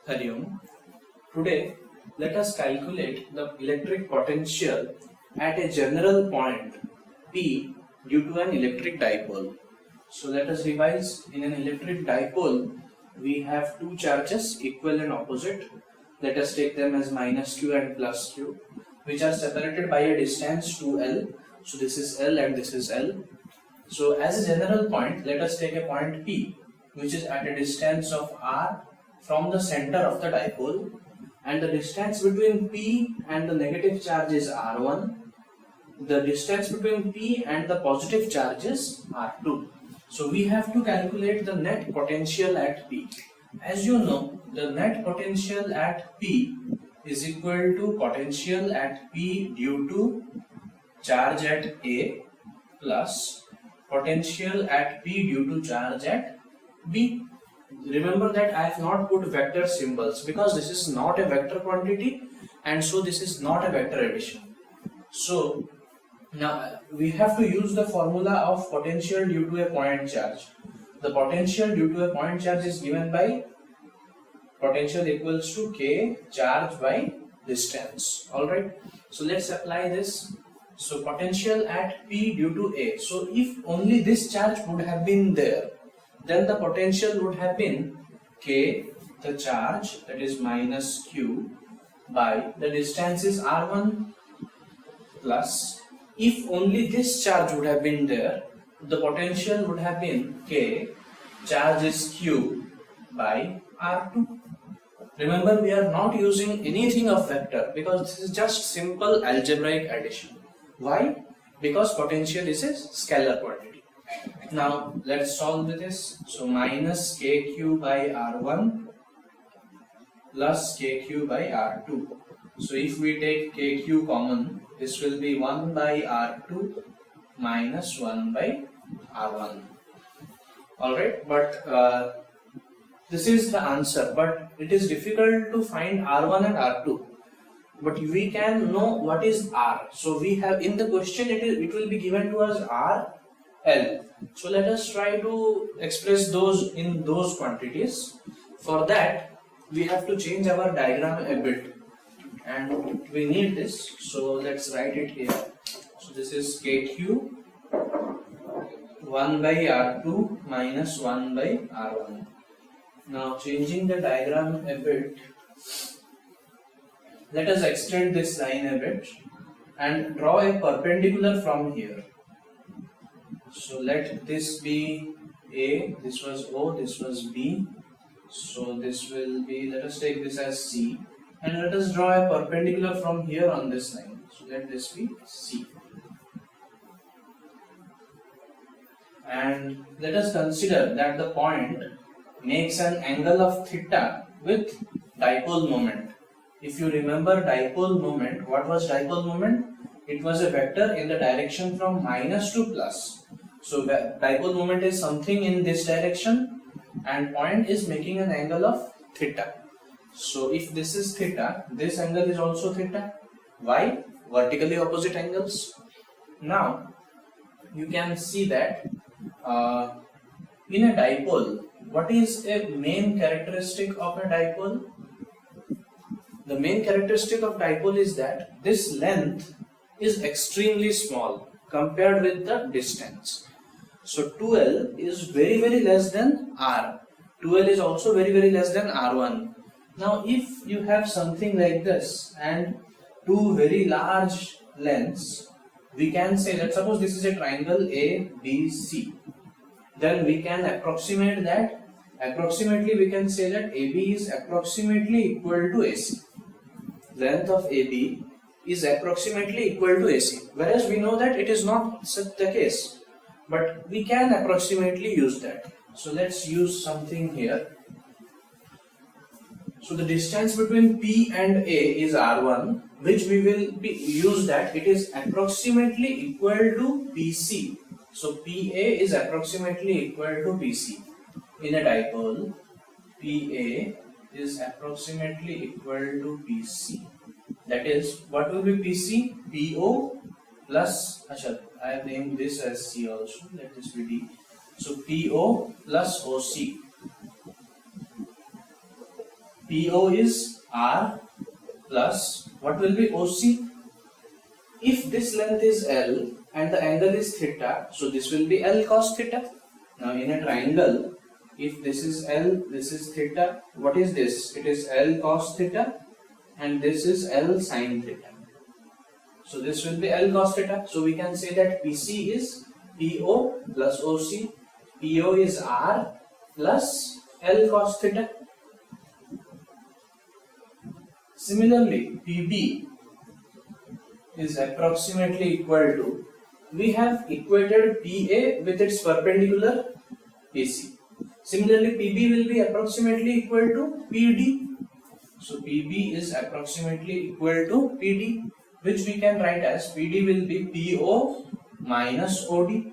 Hariom. Today, let us calculate the electric potential at a general point P due to an electric dipole. So let us revise. In an electric dipole, we have two charges equal and opposite. Let us take them as minus q and plus q, which are separated by a distance 2l. So this is L and this is L. So as a general point, let us take a point P, which is at a distance of r from the center of the dipole, and the distance between P and the negative charge is r1. The distance between P and the positive charge is r2. So we have to calculate the net potential at P. As you know, the net potential at P is equal to potential at P due to charge at A plus potential at P due to charge at B. Remember that I have not put vector symbols because this is not a vector quantity, and so this is not a vector addition. So now we have to use the formula of potential due to a point charge. The potential due to a point charge is given by potential equals to K charge by distance. Alright, so let's apply this. So potential at P due to A. So if only this charge would have been there, then the potential would have been K, the charge, that is minus Q, by the distance is R1, plus if only this charge would have been there, the potential would have been K, charge is Q, by R2. Remember, we are not using anything of vector because this is just simple algebraic addition. Why? Because potential is a scalar quantity. Now let's solve this. So minus kq by r1 plus kq by r2. So if we take kq common, this will be 1 by r2 minus 1 by r1. Alright, but this is the answer, but it is difficult to find r1 and r2. But we can know what is r. So we have in the question it will be given to us r, L. So let us try to express those in those quantities. For that we have to change our diagram a bit, and we need this. So let's write it here. So this is kq 1 by r2 minus 1 by r1. Now changing the diagram a bit, let us extend this line a bit and draw a perpendicular from here. So let this be A, this was O, this was B. So this will be, let us take this as C, and let us draw a perpendicular from here on this line. So let this be C. And let us consider that the point makes an angle of theta with dipole moment. If you remember dipole moment, what was dipole moment? It was a vector in the direction from minus to plus. So dipole moment is something in this direction, and point is making an angle of theta. So if this is theta, this angle is also theta. Why? Vertically opposite angles. Now you can see that in a dipole, what is a main characteristic of a dipole? The main characteristic of dipole is that this length is extremely small compared with the distance. So 2L is very less than R. 2L is also very less than R1. Now if you have something like this and two very large lengths, we can say that suppose this is a triangle ABC. Then we can approximate that. Approximately we can say that AB is approximately equal to AC. Length of AB is approximately equal to AC, whereas we know that it is not such the case, but we can approximately use that. So let's use something here. So the distance between P and A is R1, which we will use that it is approximately equal to PC. So PA is approximately equal to PC. In a dipole, PA is approximately equal to PC. That is, what will be PC? PO plus, I have named this as C also, let this be D. So PO plus OC. PO is R plus what will be OC? If this length is L and the angle is theta, so this will be L cos theta. Now in a triangle, if this is L, this is theta, what is this? It is L cos theta and this is L sin theta. So this will be L cos theta. So we can say that PC is PO plus OC. PO is R plus L cos theta. Similarly, PB is approximately equal to, we have equated PA with its perpendicular PC. Similarly, PB will be approximately equal to PD. So PB is approximately equal to PD, which we can write as PD will be PO minus OD.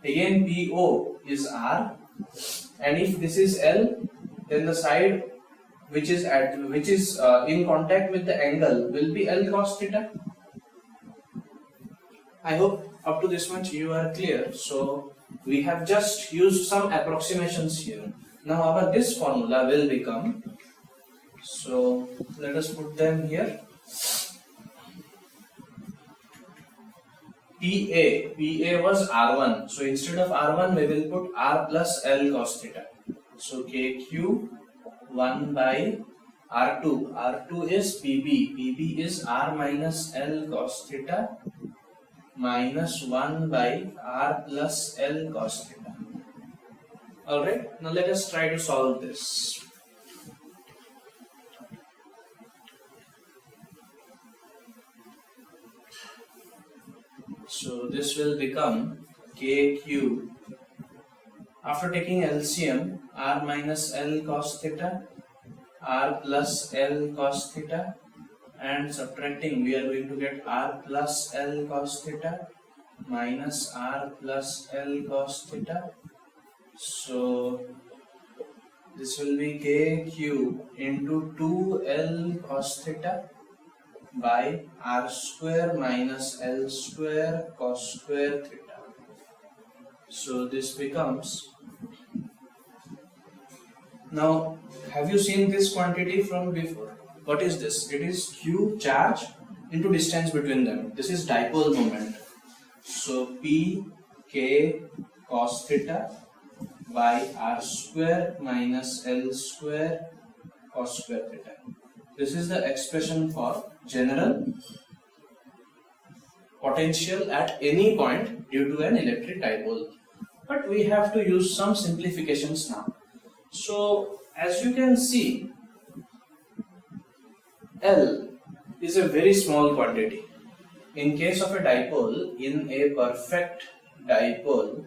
Again, PO is R, and if this is L, then the side which is in contact with the angle will be L cos theta. I hope up to this much you are clear. So we have just used some approximations here. Now this formula will become, so let us put them here. PA was R1, so instead of R1 we will put R plus L cos theta. So KQ 1 by R2. R2 is PB. PB is R minus L cos theta minus 1 by R plus L cos theta. Alright, now let us try to solve this. So this will become KQ, after taking LCM, R minus L cos theta, R plus L cos theta, and subtracting, we are going to get R plus L cos theta minus R plus L cos theta. So this will be KQ into 2L cos theta by R square minus L square cos square theta. So this becomes, now have you seen this quantity from before? What is this? It is Q charge into distance between them. This is dipole moment. So P K cos theta by R square minus L square cos square theta. This is the expression for general potential at any point due to an electric dipole. But we have to use some simplifications now. So as you can see, L is a very small quantity. In case of a dipole, in a perfect dipole,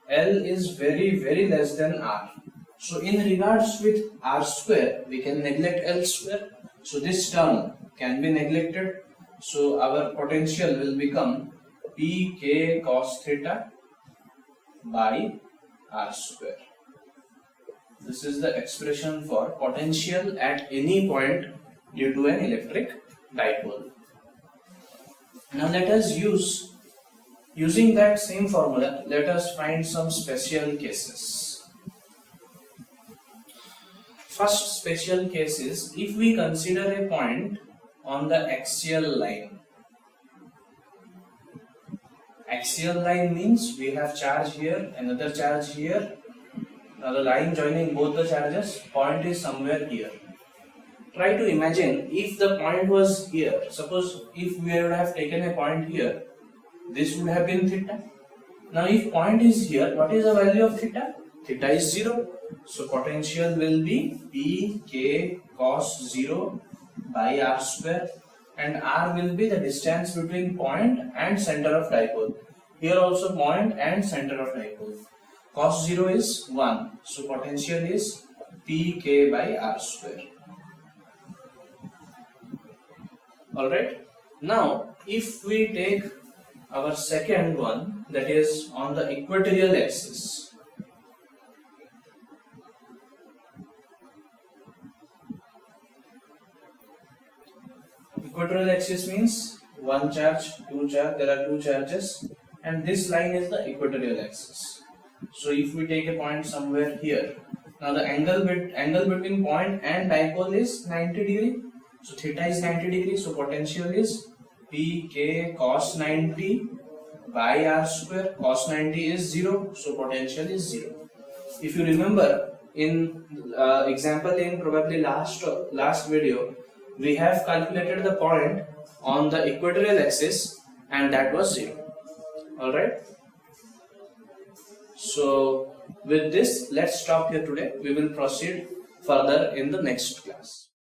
L is very less than R. So in regards with R square, we can neglect L square. So this term can be neglected. So our potential will become Pk cos theta by R square. This is the expression for potential at any point due to an electric dipole. Now let us using that same formula, let us find some special cases. First special case is if we consider a point on the axial line. Axial line means we have charge here, another charge here. Now the line joining both the charges, point is somewhere here. Try to imagine if the point was here. Suppose if we would have taken a point here, this would have been theta. Now if point is here, what is the value of theta? Theta is 0. So potential will be Pk cos 0 by R square, and R will be the distance between point and center of dipole. Here also point and center of dipole. Cos 0 is 1. So potential is Pk by R square. Alright. Now if we take our second one, that is on the equatorial axis. Equatorial axis means one charge, two charge, there are two charges, and this line is the equatorial axis. So if we take a point somewhere here, now the angle between point and dipole is 90 degree. So theta is 90 degree. So potential is pk cos 90 by r square. Cos 90 is 0. So potential is 0. If you remember in example in probably last video, we have calculated the point on the equatorial axis and that was 0. Alright. So with this, let's stop here today. We will proceed further in the next class.